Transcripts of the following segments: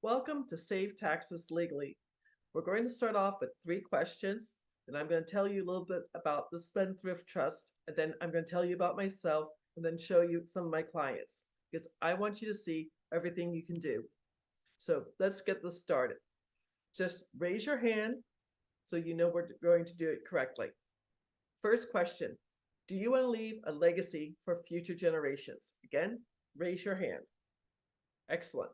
Welcome to Save Taxes Legally. We're going to start off with 3 questions, and I'm going to tell you a little bit about the Spendthrift Trust, and then I'm going to tell you about myself, and then show you some of my clients, because I want you to see everything you can do. So let's get this started. Just raise your hand so you know we're going to do it correctly. First question, do you want to leave a legacy for future generations? Again, raise your hand. Excellent.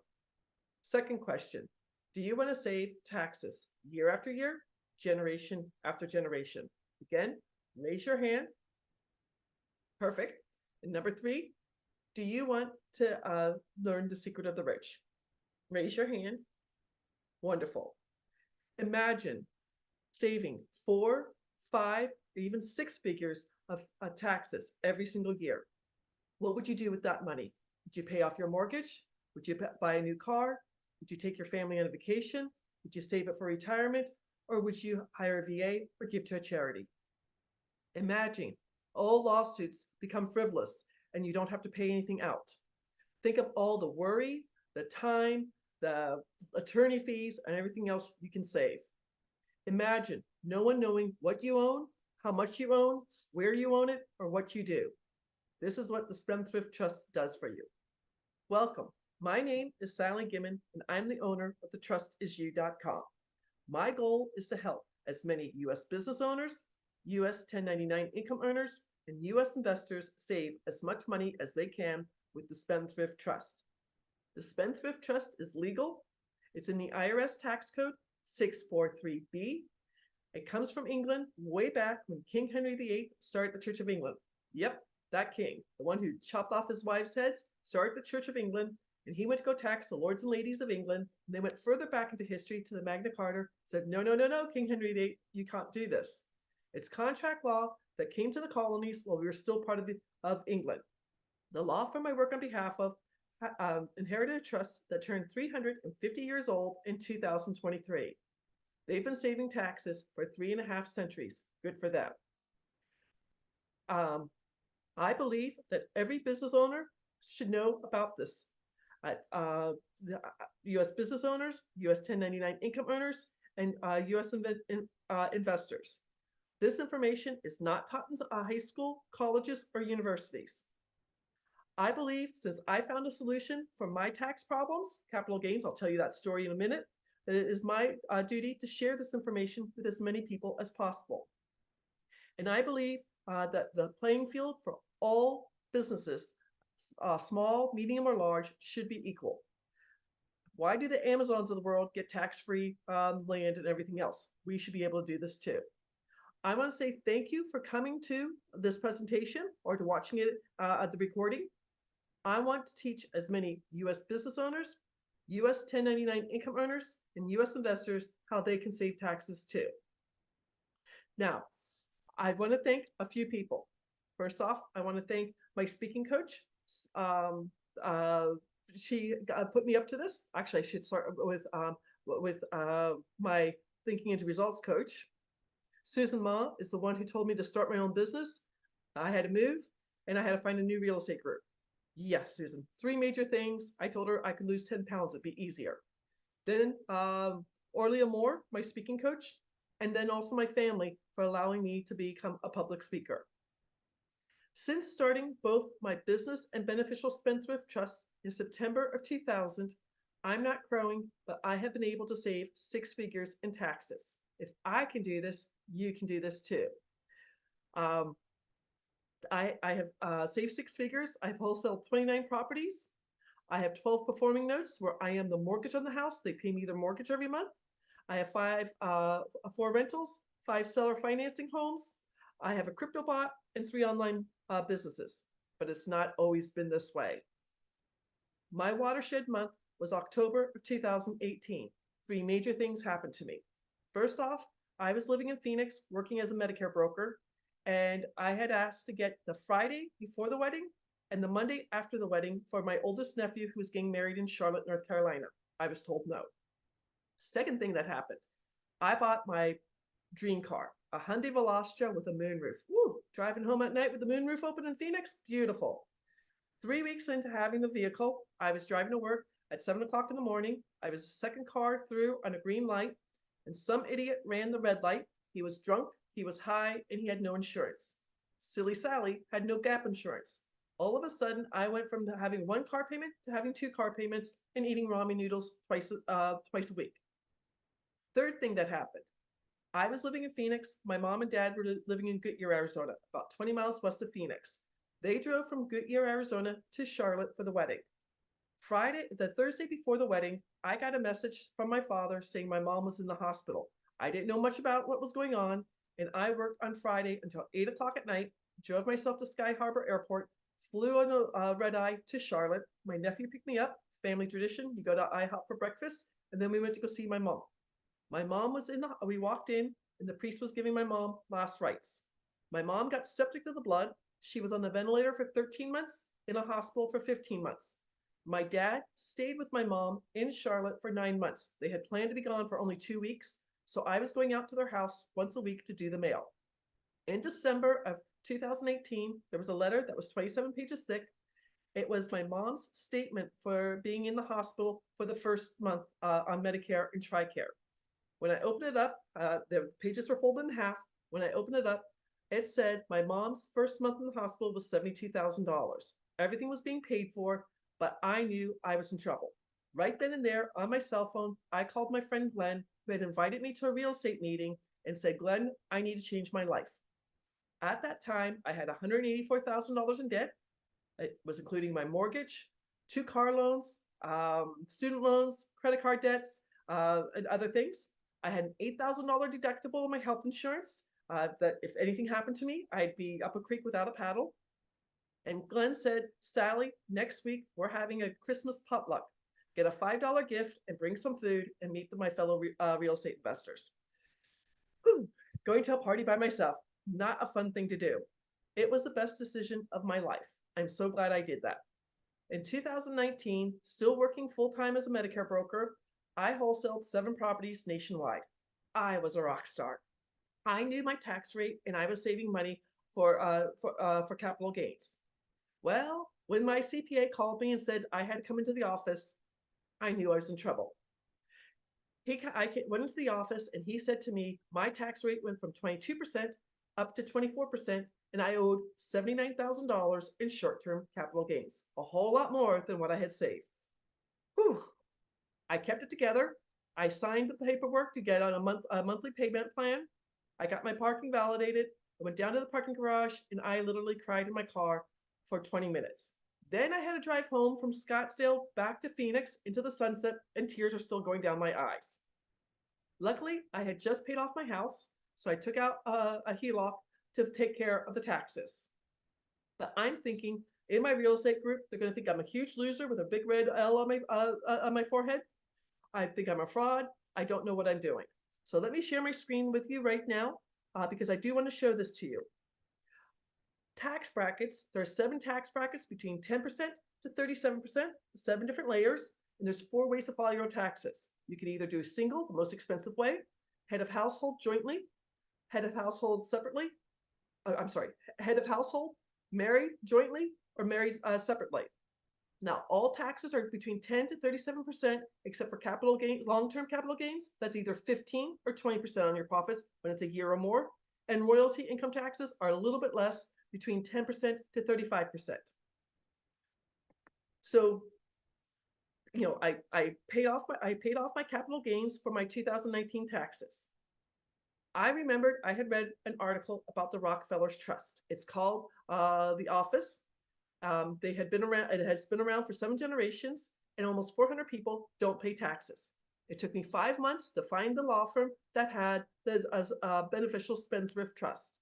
Second question, do you want to save taxes year after year, generation after generation? Again, raise your hand. Perfect. And number 3, do you want to learn the secret of the rich? Raise your hand. Wonderful. Imagine saving 4, 5, or even 6 figures of taxes every single year. What would you do with that money? Would you pay off your mortgage? Would you buy a new car? Would you take your family on a vacation? Would you save it for retirement? Or would you hire a VA or give to a charity? Imagine all lawsuits become frivolous and you don't have to pay anything out. Think of all the worry, the time, the attorney fees, and everything else you can save. Imagine no one knowing what you own, how much you own, where you own it, or what you do. This is what the Spendthrift Trust does for you. Welcome. My name is Sally Gimmon, and I'm the owner of thetrustisyou.com. My goal is to help as many U.S. business owners, U.S. 1099 income earners, and U.S. investors save as much money as they can with the Spendthrift Trust. The Spendthrift Trust is legal. It's in the IRS Tax Code 643B. It comes from England way back when King Henry VIII started the Church of England. Yep, that king, the one who chopped off his wives' heads, started the Church of England, and he went to go tax the lords and ladies of England. And they went further back into history to the Magna Carta, said, no, no, no, no, King Henry VIII, you can't do this. It's contract law that came to the colonies while we were still part of England. The law firm I work on behalf of inherited a trust that turned 350 years old in 2023. They've been saving taxes for 3.5 centuries. Good for them. I believe that every business owner should know about this. The U.S. business owners, U.S. 1099 income earners, and U.S. investors. This information is not taught in high school, colleges, or universities. I believe since I found a solution for my tax problems, capital gains, I'll tell you that story in a minute, that it is my duty to share this information with as many people as possible. And I believe that the playing field for all businesses, small, medium, or large, should be equal. Why do the Amazons of the world get tax-free land and everything else? We should be able to do this too. I want to say thank you for coming to this presentation or to watching it at the recording. I want to teach as many U.S. business owners, U.S. 1099 income earners, and U.S. investors how they can save taxes too. Now, I want to thank a few people. First off, I want to thank my speaking coach. She put me up to this. Actually, I should start with my Thinking into Results coach. Susan Ma is the one who told me to start my own business. I had to move, and I had to find a new real estate group. Yes, Susan, 3 major things. I told her I could lose 10 pounds, it'd be easier. Then Orlia Moore, my speaking coach, and then also my family for allowing me to become a public speaker. Since starting both my business and beneficial Spendthrift Trust in September of 2000, I'm not growing, but I have been able to save 6 figures in taxes. If I can do this, you can do this too. I have saved 6 figures. I've wholesaled 29 properties. I have 12 performing notes where I am the mortgage on the house. They pay me their mortgage every month. I have 4 rentals, 5 seller financing homes. I have a crypto bot and 3 online businesses, but it's not always been this way. My watershed month was October of 2018. 3 major things happened to me. First off, I was living in Phoenix working as a Medicare broker, and I had asked to get the Friday before the wedding and the Monday after the wedding for my oldest nephew who was getting married in Charlotte, North Carolina. I was told no. Second thing that happened, I bought my dream car, a Hyundai Veloster with a moonroof. Woo! Driving home at night with the moonroof open in Phoenix, beautiful. 3 weeks into having the vehicle, I was driving to work. At 7 o'clock in the morning, I was the second car through on a green light, and some idiot ran the red light. He was drunk, he was high, and he had no insurance. Silly Sally had no gap insurance. All of a sudden, I went from having one car payment to having two car payments and eating ramen noodles twice a week. Third thing that happened, I was living in Phoenix. My mom and dad were living in Goodyear, Arizona, about 20 miles west of Phoenix. They drove from Goodyear, Arizona to Charlotte for the wedding. The Thursday before the wedding, I got a message from my father saying my mom was in the hospital. I didn't know much about what was going on, and I worked on Friday until 8 o'clock at night, drove myself to Sky Harbor Airport, flew on a red eye to Charlotte. My nephew picked me up, family tradition. You go to IHOP for breakfast, and then we went to go see my mom. My mom was we walked in, and the priest was giving my mom last rites. My mom got septic of the blood. She was on the ventilator for 13 months, in a hospital for 15 months. My dad stayed with my mom in Charlotte for 9 months. They had planned to be gone for only 2 weeks, so I was going out to their house once a week to do the mail. In December of 2018, there was a letter that was 27 pages thick. It was my mom's statement for being in the hospital for the first month on Medicare and TRICARE. When I opened it up, the pages were folded in half. When I opened it up, it said my mom's first month in the hospital was $72,000. Everything was being paid for, but I knew I was in trouble. Right then and there, on my cell phone, I called my friend Glenn, who had invited me to a real estate meeting, and said, Glenn, I need to change my life. At that time, I had $184,000 in debt. It was including my mortgage, 2 car loans, student loans, credit card debts, and other things. I had an $8,000 deductible on my health insurance, that if anything happened to me, I'd be up a creek without a paddle. And Glenn said, Sally, next week we're having a Christmas potluck. Get a $5 gift and bring some food and meet my fellow real estate investors. Whew. Going to a party by myself, not a fun thing to do. It was the best decision of my life. I'm so glad I did that. In 2019, still working full-time as a Medicare broker, I wholesaled 7 properties nationwide. I was a rock star. I knew my tax rate, and I was saving money for capital gains. Well, when my CPA called me and said I had to come into the office, I knew I was in trouble. I went into the office, and he said to me, my tax rate went from 22% up to 24%, and I owed $79,000 in short-term capital gains, a whole lot more than what I had saved. Whew. I kept it together. I signed the paperwork to get on a monthly payment plan. I got my parking validated. I went down to the parking garage, and I literally cried in my car for 20 minutes. Then I had to drive home from Scottsdale back to Phoenix into the sunset, and tears are still going down my eyes. Luckily, I had just paid off my house, so I took out a HELOC to take care of the taxes. But I'm thinking, in my real estate group, they're going to think I'm a huge loser with a big red L on my forehead. I think I'm a fraud. I don't know what I'm doing. So let me share my screen with you right now, because I do want to show this to you. Tax brackets, there are 7 tax brackets between 10% to 37%, 7 different layers, and there's 4 ways to file your own taxes. You can either do single, the most expensive way, head of household jointly, head of household separately, head of household, married jointly, or married separately. Now, all taxes are between 10 to 37%, except for capital gains, long-term capital gains. That's either 15 or 20% on your profits when it's a year or more. And royalty income taxes are a little bit less, between 10% to 35%. So, I paid off my capital gains for my 2019 taxes. I remembered I had read an article about the Rockefellers Trust. It's called The Office. It has been around for 7 generations, and almost 400 people don't pay taxes. It took me 5 months to find the law firm that had the beneficial spendthrift trust,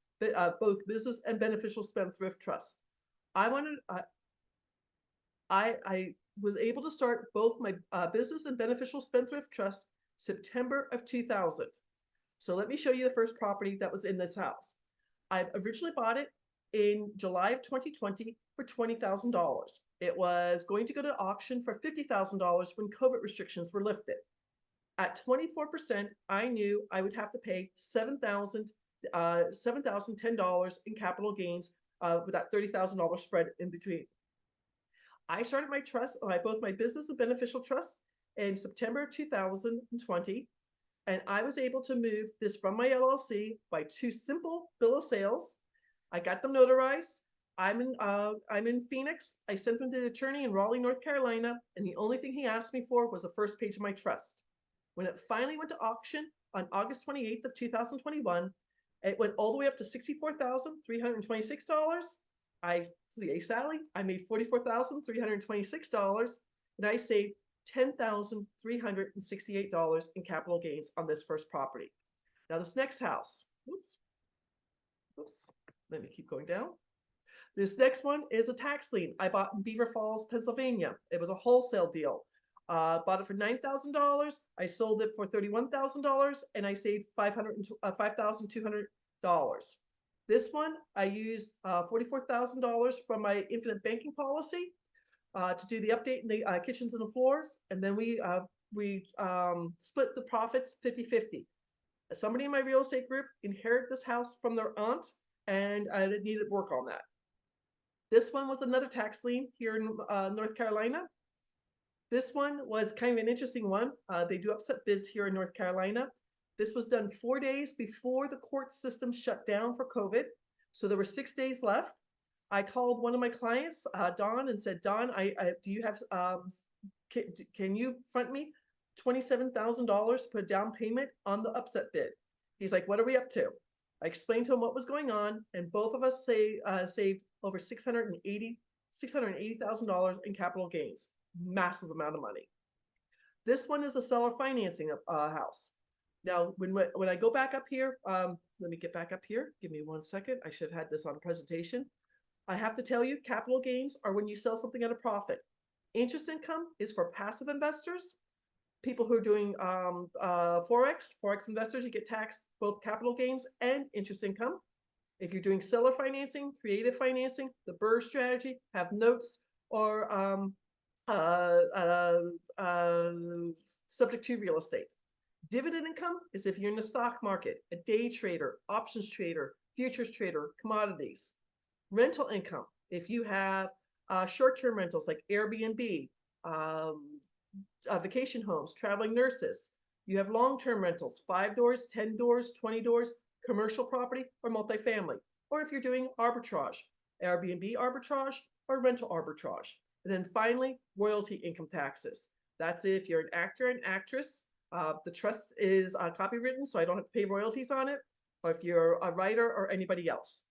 both business and beneficial spendthrift trust. I was able to start both my business and beneficial spendthrift trust September of 2000. So let me show you the first property that was in this house. I originally bought it in July of 2020 for $20,000. It was going to go to auction for $50,000 when COVID restrictions were lifted. At 24%, I knew I would have to pay $7,010 in capital gains with that $30,000 spread in between. I started my trust, both my business and beneficial trust in September of 2020. And I was able to move this from my LLC by 2 simple bill of sales. I got them notarized. I'm in Phoenix. I sent them to the attorney in Raleigh, North Carolina, and the only thing he asked me for was the first page of my trust. When it finally went to auction on August 28th of 2021, it went all the way up to $64,326. Sally, I made $44,326, and I saved $10,368 in capital gains on this first property. Now this next house, let me keep going down. This next one is a tax lien I bought in Beaver Falls, Pennsylvania. It was a wholesale deal. Bought it for $9,000. I sold it for $31,000, and I saved $5,200. This one, I used $44,000 from my infinite banking policy to do the update in the kitchens and the floors, and then we split the profits 50-50. Somebody in my real estate group inherited this house from their aunt, and I needed work on that. This one was another tax lien here in North Carolina. This one was kind of an interesting one. They do upset bids here in North Carolina. This was done 4 days before the court system shut down for COVID. So there were 6 days left. I called one of my clients, Don, and said, Don, do you have, can you front me $27,000 for a down payment on the upset bid? He's like, what are we up to? I explained to him what was going on, and both of us saved over $680,000 in capital gains. Massive amount of money. This one is a seller financing house. Now, when I go back up here, let me get back up here. Give me 1 second. I should have had this on presentation. I have to tell you, capital gains are when you sell something at a profit. Interest income is for passive investors. People who are doing forex investors, you get taxed both capital gains and interest income. If you're doing seller financing, creative financing, the BRRRR strategy, have notes, or subject to real estate. Dividend income is if you're in the stock market, a day trader, options trader, futures trader, commodities. Rental income, if you have short-term rentals like Airbnb, vacation homes, traveling nurses. You have long-term rentals, 5 doors, 10 doors, 20 doors, commercial property, or multifamily. Or if you're doing arbitrage, Airbnb arbitrage, or rental arbitrage. And then finally, royalty income taxes. That's if you're an actor and actress. The trust is copywritten, so I don't have to pay royalties on it. Or if you're a writer or anybody else.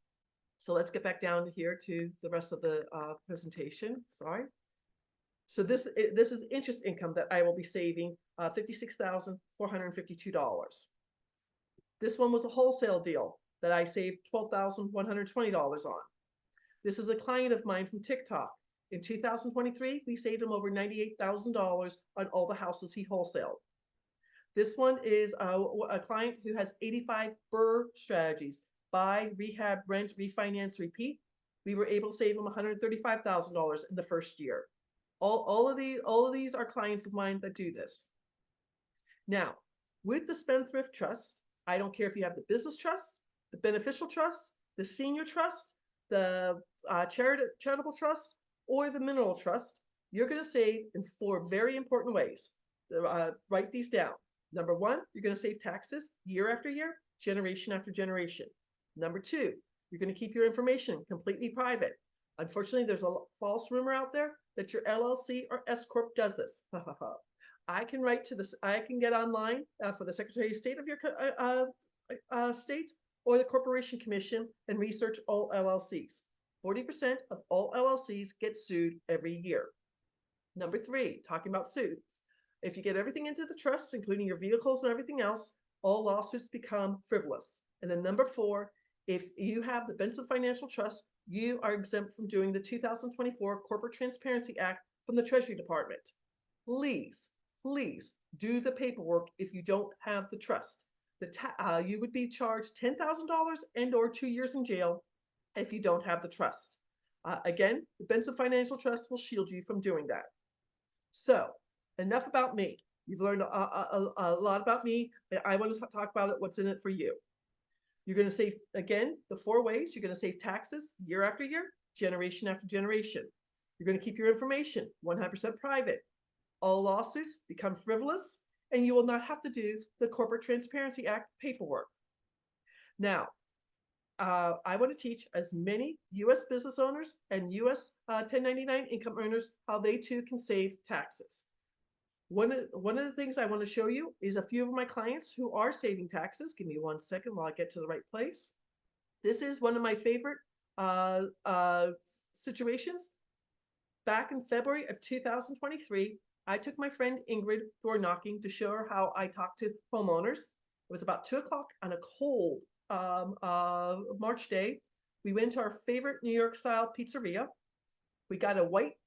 So let's get back down here to the rest of the presentation. Sorry. So this is interest income that I will be saving $56,452. This one was a wholesale deal that I saved $12,120 on. This is a client of mine from TikTok. In 2023, we saved him over $98,000 on all the houses he wholesaled. This one is a client who has 85 BRRRR strategies: buy, rehab, rent, refinance, repeat. We were able to save him $135,000 in the first year. All of these are clients of mine that do this. Now, with the Spendthrift Trust, I don't care if you have the business trust, the beneficial trust, the senior trust, the charitable trust, or the mineral trust, you're going to save in 4 very important ways. Write these down. Number 1, you're going to save taxes year after year, generation after generation. Number 2, you're going to keep your information completely private. Unfortunately, there's a false rumor out there that your LLC or S Corp does this. I can write to this. I can get online for the Secretary of State of your state or the Corporation Commission and research all LLCs. 40% of all LLCs get sued every year. Number 3, talking about suits. If you get everything into the trust, including your vehicles and everything else, all lawsuits become frivolous. And then number 4, if you have the Benson Financial Trust, you are exempt from doing the 2024 Corporate Transparency Act from the Treasury Department. Please do the paperwork if you don't have the trust. You would be charged $10,000 and or 2 years in jail if you don't have the trust. Again, the Benson Financial Trust will shield you from doing that. So, enough about me. You've learned a lot about me, but I want to talk about it, what's in it for you. You're going to save, again, the 4 ways. You're going to save taxes year after year, generation after generation. You're going to keep your information 100% private. All lawsuits become frivolous, and you will not have to do the Corporate Transparency Act paperwork. Now, I want to teach as many U.S. business owners and U.S. 1099 income earners how they too can save taxes. One of the things I want to show you is a few of my clients who are saving taxes. Give me 1 second while I get to the right place. This is one of my favorite situations. Back in February of 2023, I took my friend Ingrid door knocking to show her how I talk to homeowners. It was about 2 o'clock on a cold March day. We went to our favorite New York style pizzeria. We got a white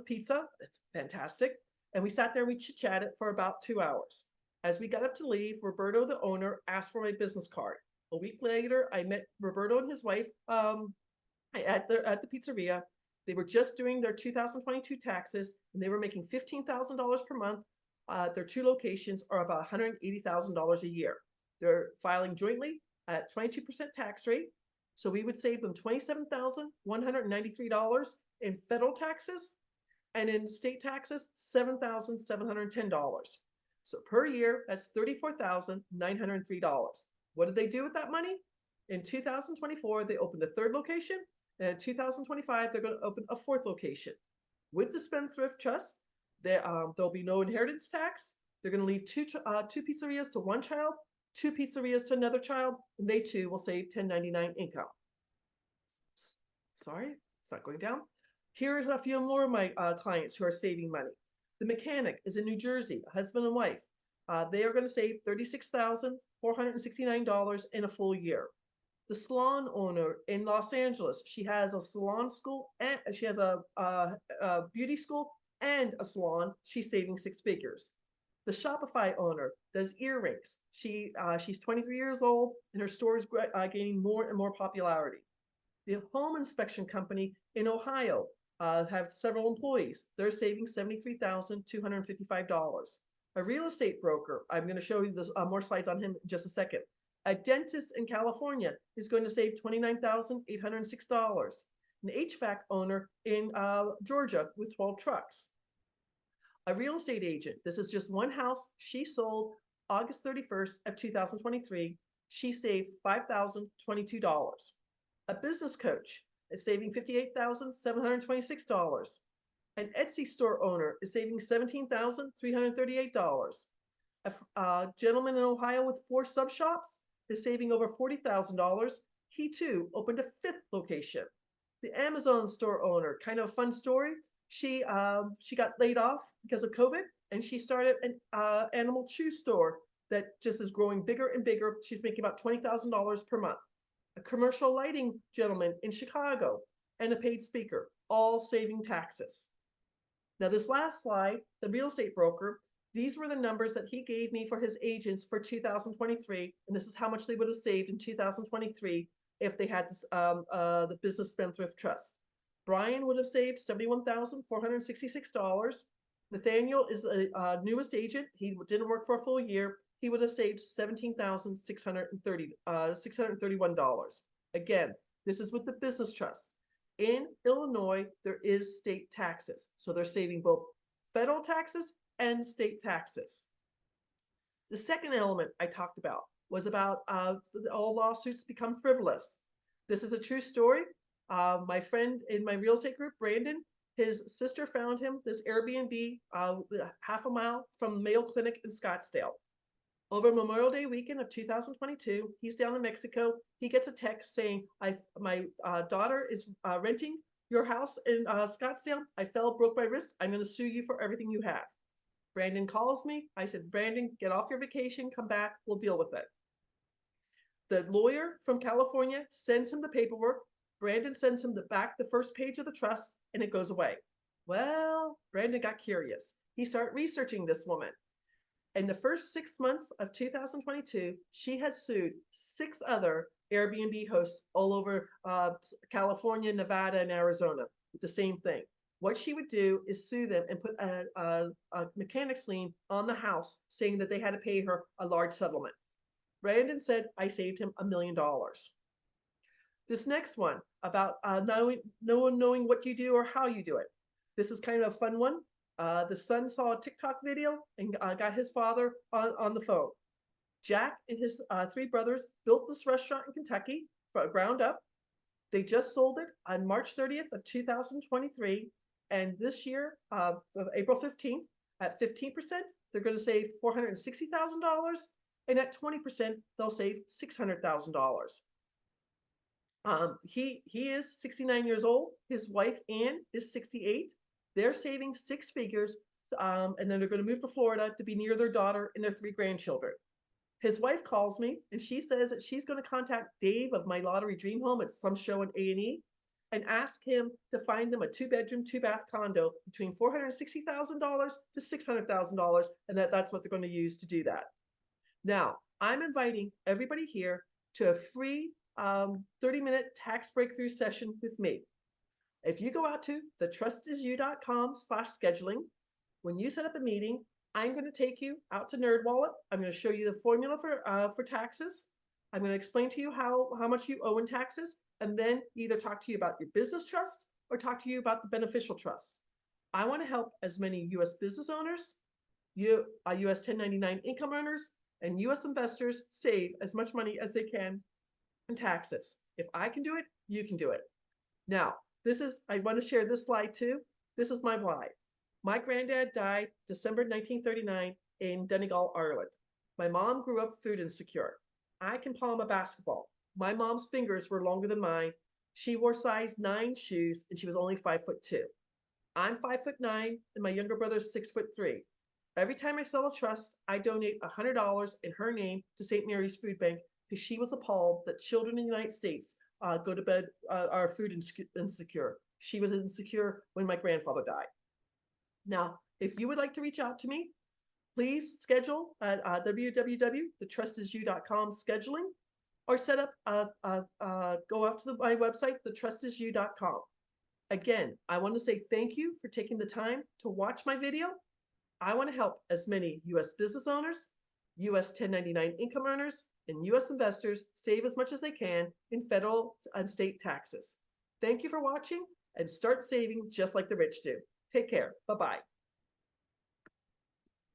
pizza. It's fantastic. And we sat there and we chit-chatted for about 2 hours. As we got up to leave, Roberto, the owner, asked for my business card. A week later, I met Roberto and his wife at the pizzeria. They were just doing their 2022 taxes, and they were making $15,000 per month. Their 2 locations are about $180,000 a year. They're filing jointly at 22% tax rate. So we would save them $27,193 in federal taxes, and in state taxes, $7,710. So per year, that's $34,903. What did they do with that money? In 2024, they opened a 3rd location, and in 2025, they're going to open a 4th location. With the Spendthrift Trust, there'll be no inheritance tax. They're going to leave two pizzerias to one child, 2 pizzerias to another child, and they too will save 1099 income. Sorry, it's not going down. Here's a few more of my clients who are saving money. The mechanic is in New Jersey, a husband and wife. They are going to save $36,469 in a full year. The salon owner in Los Angeles, she has a salon school and she has a beauty school and a salon. She's saving 6 figures. The Shopify owner does earrings. She's 23 years old and her store is gaining more and more popularity. The home inspection company in Ohio have several employees. They're saving $73,255. A real estate broker, I'm going to show you this, more slides on him in just a second. A dentist in California is going to save $29,806. An HVAC owner in Georgia with 12 trucks. A real estate agent, this is just one house she sold August 31st of 2023. She saved $5,022. A business coach is saving $58,726. An Etsy store owner is saving $17,338. A gentleman in Ohio with 4 sub shops is saving over $40,000. He too opened a 5th location. The Amazon store owner, kind of a fun story. She got laid off because of COVID, and she started an animal chew store that just is growing bigger and bigger. She's making about $20,000 per month. A commercial lighting gentleman in Chicago, and a paid speaker, all saving taxes. Now this last slide, the real estate broker, these were the numbers that he gave me for his agents for 2023, and this is how much they would have saved in 2023 if they had this, the Business Spendthrift Trust. Brian would have saved $71,466. Nathaniel is a newest agent. He didn't work for a full year. He would have saved $17,631. Again, this is with the business trust. In Illinois, there is state taxes. So they're saving both federal taxes and state taxes. The second element I talked about was about all lawsuits become frivolous. This is a true story. My friend in my real estate group, Brandon, his sister found him this Airbnb half a mile from the Mayo Clinic in Scottsdale. Over Memorial Day weekend of 2022, he's down in Mexico. He gets a text saying, my daughter is renting your house in Scottsdale. I broke my wrist. I'm going to sue you for everything you have. Brandon calls me. I said, Brandon, get off your vacation, come back, we'll deal with it. The lawyer from California sends him the paperwork. Brandon sends him the first page of the trust, and it goes away. Well, Brandon got curious. He started researching this woman. In the first 6 months of 2022, she had sued 6 other Airbnb hosts all over California, Nevada, and Arizona with the same thing. What she would do is sue them and put a mechanic's lien on the house, saying that they had to pay her a large settlement. Brandon said, I saved him $1 million. This next one about no one knowing what you do or how you do it. This is kind of a fun one. The son saw a TikTok video and got his father on the phone. Jack and his three brothers built this restaurant in Kentucky from ground up. They just sold it on March 30th of 2023. And this year, April 15th, at 15%, they're going to save $460,000. And at 20%, they'll save $600,000. He is 69 years old. His wife, Ann, is 68. They're saving six figures. And then they're going to move to Florida to be near their daughter and their three grandchildren. His wife calls me and she says that she's going to contact Dave of My Lottery Dream Home at some show in A&E and ask him to find them a 2-bedroom, 2-bath condo between $460,000 to $600,000, and that's what they're going to use to do that. Now, I'm inviting everybody here to a free 30-minute tax breakthrough session with me. If you go out to thetrustisyou.com/scheduling, when you set up a meeting, I'm going to take you out to NerdWallet. I'm going to show you the formula for taxes. I'm going to explain to you how much you owe in taxes, and then either talk to you about your business trust or talk to you about the beneficial trust. I want to help as many U.S. business owners, U.S. 1099 income earners, and U.S. investors save as much money as they can in taxes. If I can do it, you can do it. Now, I want to share this slide too. This is my why. My granddad died December 1939 in Donegal, Ireland. My mom grew up food insecure. I can palm a basketball. My mom's fingers were longer than mine. She wore size 9 shoes and she was only 5'2". I'm 5'9" and my younger brother's 6'3". Every time I sell a trust, I donate $100 in her name to St. Mary's Food Bank because she was appalled that children in the United States go to bed are food insecure. She was insecure when my grandfather died. Now, if you would like to reach out to me, please schedule at www.thetrustisyou.com/scheduling, or set up go out to my website, thetrustisyou.com. Again, I want to say thank you for taking the time to watch my video. I want to help as many U.S. business owners, U.S. 1099 income earners, and U.S. investors save as much as they can in federal and state taxes. Thank you for watching, and start saving just like the rich do. Take care. Bye-bye.